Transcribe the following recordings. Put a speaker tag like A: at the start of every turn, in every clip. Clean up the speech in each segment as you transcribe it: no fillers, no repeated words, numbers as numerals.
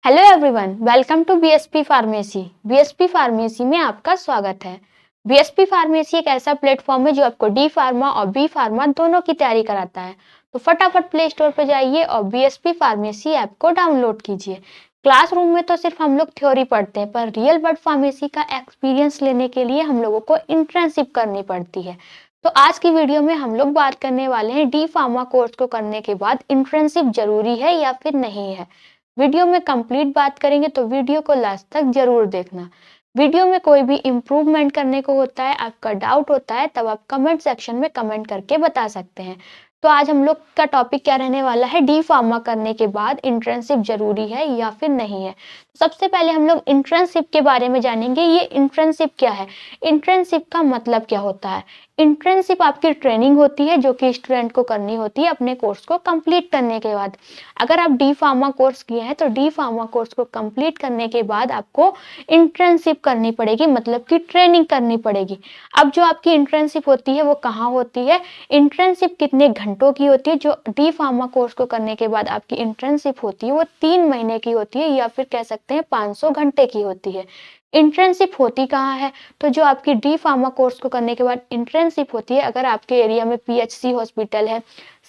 A: Hello everyone, welcome to BSP pharmacy. BSP pharmacy में आपका स्वागत है। बीएसपी फार्मेसी एक ऐसा प्लेटफॉर्म है जो आपको डी फार्मा और बी फार्मा दोनों की तैयारी कराता है। तो फटाफट प्ले स्टोर पर जाइए और बीएसपी फार्मेसी ऐप को डाउनलोड कीजिए। क्लासरूम में तो सिर्फ हम लोग थ्योरी पढ़ते हैं, पर रियल वर्ल्ड फार्मेसी का एक्सपीरियंस लेने के लिए हम लोगों को इंटर्नशिप करनी पड़ती है। तो आज की वीडियो में हम लोग बात करने वाले हैं डी फार्मा कोर्स को करने के बाद इंटर्नशिप जरूरी है या फिर नहीं है। वीडियो में कंप्लीट बात करेंगे तो वीडियो को लास्ट तक जरूर देखना। वीडियो में कोई भी इम्प्रूवमेंट करने को होता है, आपका डाउट होता है, तब आप कमेंट सेक्शन में कमेंट करके बता सकते हैं। तो आज हम लोग का टॉपिक क्या रहने वाला है, डी फार्मा करने के बाद इंटर्नशिप जरूरी है या फिर नहीं है। सबसे पहले हम लोग इंटर्नशिप के बारे में जानेंगे। ये इंटर्नशिप क्या है, इंटर्नशिप का मतलब क्या होता है। इंटर्नशिप आपकी ट्रेनिंग होती है जो कि स्टूडेंट को करनी होती है अपने कोर्स को कंप्लीट करने के बाद। अगर आप डी फार्मा कोर्स किए हैं तो डी फार्मा कोर्स को कंप्लीट करने के बाद आपको इंटर्नशिप करनी पड़ेगी, मतलब कि ट्रेनिंग करनी पड़ेगी। अब जो आपकी इंटर्नशिप होती है वो कहाँ होती है, इंटर्नशिप कितने घंटों की होती है। जो डी फार्मा कोर्स को करने के बाद आपकी इंटर्नशिप होती है वो 3 महीने की होती है, या फिर कह सकते हैं 500 घंटे की होती है। इंटर्नशिप होती कहाँ है, तो जो आपकी डी फार्मा कोर्स को करने के बाद इंटर्नशिप होती है, अगर आपके एरिया में पीएचसी हॉस्पिटल है,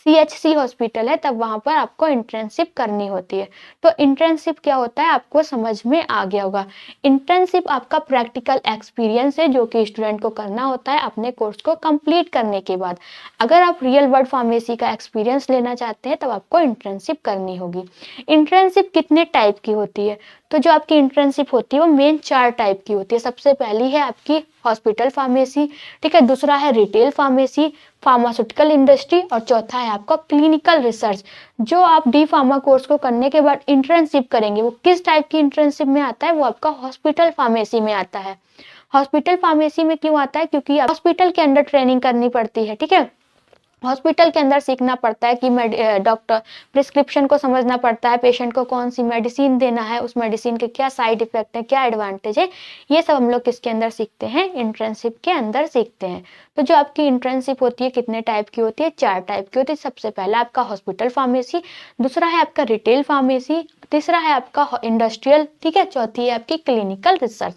A: सीएचसी हॉस्पिटल है, तब वहां पर आपको इंटर्नशिप करनी होती है। तो इंटर्नशिप क्या होता है आपको समझ में आ गया होगा। इंटर्नशिप आपका प्रैक्टिकल एक्सपीरियंस है जो कि स्टूडेंट को करना होता है अपने कोर्स को कंप्लीट करने के बाद। अगर आप रियल वर्ल्ड फार्मेसी का एक्सपीरियंस लेना चाहते हैं तब आपको इंटर्नशिप करनी होगी। इंटर्नशिप कितने टाइप की होती है, तो जो आपकी इंटर्नशिप होती है वो मेन 4 टाइप की होती है। सबसे पहली है आपकी हॉस्पिटल फार्मेसी, ठीक है, दूसरा है रिटेल फार्मेसी, फार्मास्यूटिकल इंडस्ट्री, और चौथा है आपका क्लिनिकल रिसर्च। जो आप डी फार्मा कोर्स को करने के बाद इंटर्नशिप करेंगे वो किस टाइप की इंटर्नशिप में आता है, वो आपका हॉस्पिटल फार्मेसी में आता है। हॉस्पिटल फार्मेसी में क्यों आता है, क्योंकि हॉस्पिटल के अंदर ट्रेनिंग करनी पड़ती है, ठीक है। हॉस्पिटल के अंदर सीखना पड़ता है कि डॉक्टर प्रिस्क्रिप्शन को समझना पड़ता है, पेशेंट को कौन सी मेडिसिन देना है, उस मेडिसिन के क्या साइड इफेक्ट है, क्या एडवांटेज है, ये सब हम लोग किसके अंदर सीखते हैं, इंटर्नशिप के अंदर सीखते हैं। तो जो आपकी इंटर्नशिप होती है कितने टाइप की होती है, 4 टाइप की होती है। सबसे पहला आपका हॉस्पिटल फार्मेसी, दूसरा है आपका रिटेल फार्मेसी, तीसरा है आपका इंडस्ट्रियल, ठीक है, चौथी है आपकी क्लिनिकल रिसर्च।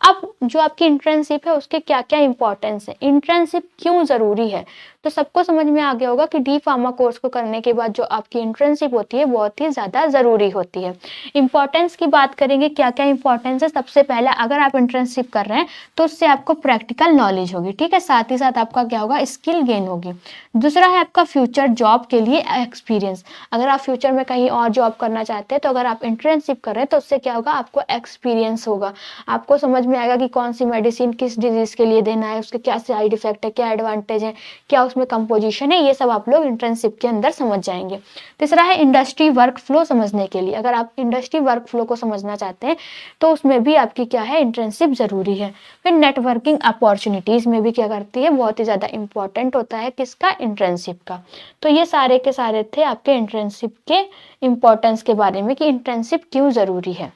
A: अब जो आपकी इंटर्नशिप है उसके क्या क्या इंपॉर्टेंस है, इंटर्नशिप क्यों जरूरी है, तो सबको समझ में आ गया होगा कि डी फार्मा कोर्स को करने के बाद जो आपकी इंटर्नशिप होती है बहुत ही ज्यादा जरूरी होती है। इंपॉर्टेंस की बात करेंगे, क्या क्या इंपॉर्टेंस है। सबसे पहले अगर आप इंटर्नशिप कर रहे हैं तो उससे आपको प्रैक्टिकल नॉलेज होगी, ठीक है, साथ ही साथ आपका क्या होगा, स्किल गेन होगी। दूसरा है आपका फ्यूचर जॉब के लिए एक्सपीरियंस। अगर आप फ्यूचर में कहीं और जॉब करना चाहते हैं तो अगर आप इंटर्नशिप कर रहे हैं तो उससे क्या होगा, आपको एक्सपीरियंस होगा, आपको समझ में आएगा कि कौन सी मेडिसिन किस डिजीज के लिए देना है, उसके क्या साइड इफेक्ट है, क्या एडवांटेज है, क्या उसमें कंपोजिशन है, ये सब आप लोग इंटर्नशिप के अंदर समझ जाएंगे। तीसरा है इंडस्ट्री वर्क फ्लो समझने के लिए। अगर आप इंडस्ट्री वर्क फ्लो को समझना चाहते हैं तो उसमें भी आपकी क्या है, इंटर्नशिप जरूरी है। फिर नेटवर्किंग अपॉर्चुनिटीज में भी क्या करती है, बहुत ही ज्यादा इंपॉर्टेंट होता है किसका, इंटर्नशिप का। तो ये सारे के सारे थे आपके इंटर्नशिप के इंपॉर्टेंस के बारे में कि इंटर्नशिप क्यों जरूरी है।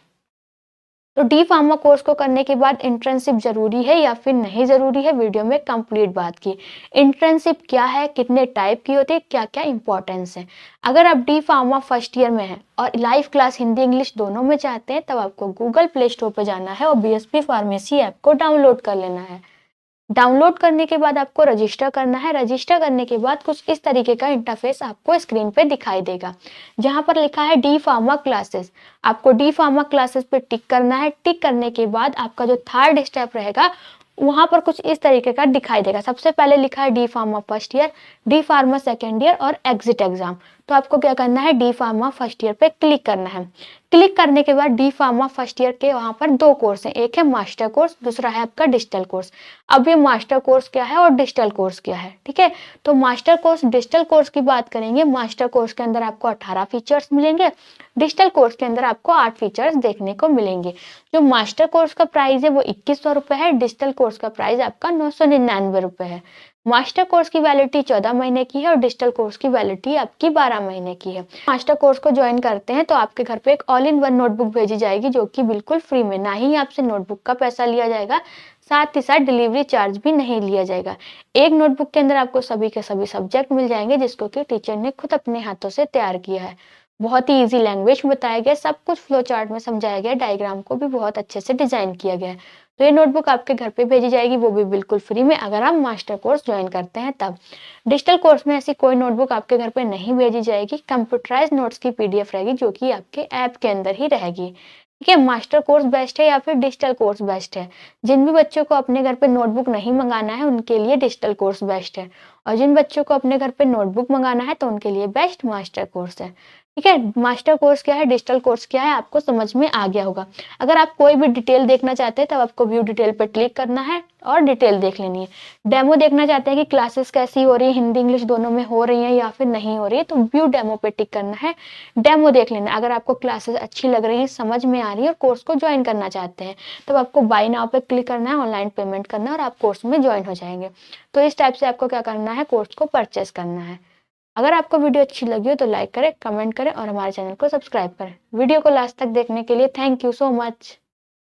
A: तो डी फार्मा कोर्स को करने के बाद इंटर्नशिप जरूरी है या फिर नहीं जरूरी है, वीडियो में कंप्लीट बात की। इंटर्नशिप क्या है, कितने टाइप की होती है, क्या क्या इंपॉर्टेंस है। अगर आप डी फार्मा फर्स्ट ईयर में हैं और लाइव क्लास हिंदी इंग्लिश दोनों में चाहते हैं तब आपको गूगल प्ले स्टोर पर जाना है और बीएसपी फार्मेसी ऐप को डाउनलोड कर लेना है। डाउनलोड करने के बाद आपको रजिस्टर करना है। रजिस्टर करने के बाद कुछ इस तरीके का इंटरफेस आपको स्क्रीन पे दिखाई देगा, जहां पर लिखा है डी फार्मा क्लासेस। आपको डी फार्मा क्लासेस पे टिक करना है। टिक करने के बाद आपका जो थर्ड स्टेप रहेगा वहां पर कुछ इस तरीके का दिखाई देगा। सबसे पहले लिखा है D pharma first year, D pharma second year और एग्जिट एग्जाम। तो आपको क्या करना है, डी फार्मा फर्स्ट ईयर पे क्लिक करना है। क्लिक करने के बाद डी फार्मा फर्स्ट ईयर के वहां पर 2 कोर्स हैं, एक है मास्टर कोर्स, दूसरा है आपका डिजिटल कोर्स। अब ये मास्टर कोर्स क्या है और डिजिटल कोर्स क्या है, ठीक है। तो मास्टर कोर्स डिजिटल कोर्स की बात करेंगे। मास्टर कोर्स के अंदर आपको 18 फीचर्स मिलेंगे, डिजिटल कोर्स के अंदर आपको 8 फीचर्स देखने को मिलेंगे। जो मास्टर कोर्स का प्राइस है वो 2100 रुपए है, डिजिटल कोर्स का प्राइस आपका 999 रुपए है। मास्टर कोर्स की वैलिडिटी 14 महीने की है और डिजिटल कोर्स की वैलिडिटी आपकी 12 महीने की है। मास्टर कोर्स को ज्वाइन करते हैं तो आपके घर पे एक ऑल इन वन नोटबुक भेजी जाएगी जो कि बिल्कुल फ्री में, ना ही आपसे नोटबुक का पैसा लिया जाएगा, साथ ही साथ डिलीवरी चार्ज भी नहीं लिया जाएगा। एक नोटबुक के अंदर आपको सभी के सभी सब्जेक्ट मिल जाएंगे जिसको कि टीचर ने खुद अपने हाथों से तैयार किया है। बहुत ही ईज़ी लैंग्वेज में बताया गया है, सब कुछ फ्लो चार्ट में समझाया गया है, डायग्राम को भी बहुत अच्छे से डिज़ाइन किया गया है। तो ये नोटबुक आपके घर पे भेजी जाएगी, वो भी बिल्कुल फ्री में, अगर आप मास्टर कोर्स जॉइन करते हैं तब। डिजिटल कोर्स में ऐसी कोई नोटबुक आपके घर पे नहीं भेजी जाएगी, कंप्यूटराइज़्ड नोट्स की पीडीएफ रहेगी जो कि आपके ऐप के अंदर ही रहेगी। ठीक है, मास्टर कोर्स बेस्ट है या फिर डिजिटल कोर्स बेस्ट है? जिन भी बच्चों को अपने घर पे नोटबुक नहीं मँगाना है, उनके लिए डिजिटल कोर्स बेस्ट है, और जिन बच्चों को अपने घर पे नोटबुक मँगाना है, तो उनके लिए बेस्ट मास्टर कोर्स है। ठीक है, मास्टर कोर्स क्या है, डिजिटल कोर्स क्या है, आपको समझ में आ गया होगा। अगर आप कोई भी डिटेल देखना चाहते हैं, तब आपको व्यू डिटेल पे क्लिक करना है और डिटेल देख लेनी है। डेमो देखना चाहते हैं कि क्लासेस कैसी हो रही है, हिंदी इंग्लिश दोनों में हो रही हैं या फिर नहीं हो रही है, तो व्यू डेमो पे टिक करना है, डेमो देख लेना है। अगर आपको क्लासेस अच्छी लग रही हैं, समझ में आ रही है और कोर्स को ज्वाइन करना चाहते हैं, तब आपको बाय नाउ पे क्लिक करना है, ऑनलाइन पेमेंट करना है और आप कोर्स में ज्वाइन हो जाएंगे। तो इस टाइप से आपको क्या करना है, कोर्स को परचेस करना है। अगर आपको वीडियो अच्छी लगी हो तो लाइक करें, कमेंट करें और हमारे चैनल को सब्सक्राइब करें। वीडियो को लास्ट तक देखने के लिए थैंक यू सो मच।